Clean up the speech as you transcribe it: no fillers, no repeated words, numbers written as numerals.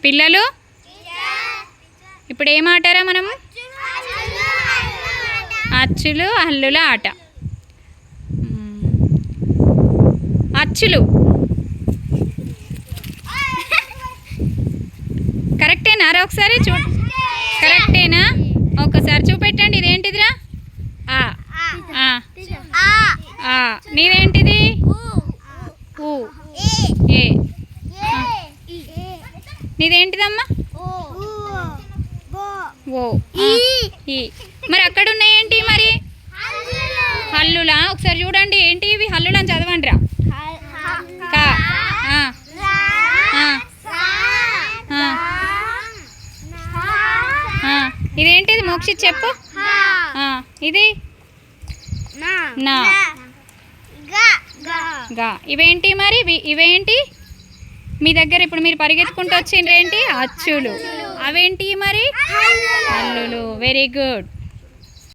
పిల్లలు ఇప్పుడు ఏం ఆటారా మనము? అచ్చులు హల్లుల ఆట. అచ్చులు కరెక్టేనా? ఒకసారి కరెక్టేనా? ఒకసారి చూపెట్టండి. ఇదేంటిదిరా? నీదేంటిది? ఏ. నీదేంటిదమ్మా? ఓ. మరి అక్కడ ఉన్నాయేంటి మరి? హల్లులా. ఒకసారి చూడండి ఏంటి ఇవి? హల్లులా అని చదవండి రా. ఇదేంటిది మోక్షిత్ చెప్పు. ఇది నా. గా. ఇవేంటి మరి? ఇవేంటి మీ దగ్గర ఇప్పుడు మీరు పరిగెత్తుకుంటూ వచ్చిండ్రేంటి? అచ్చులు. అవేంటి మరి? హల్లులు. Very good.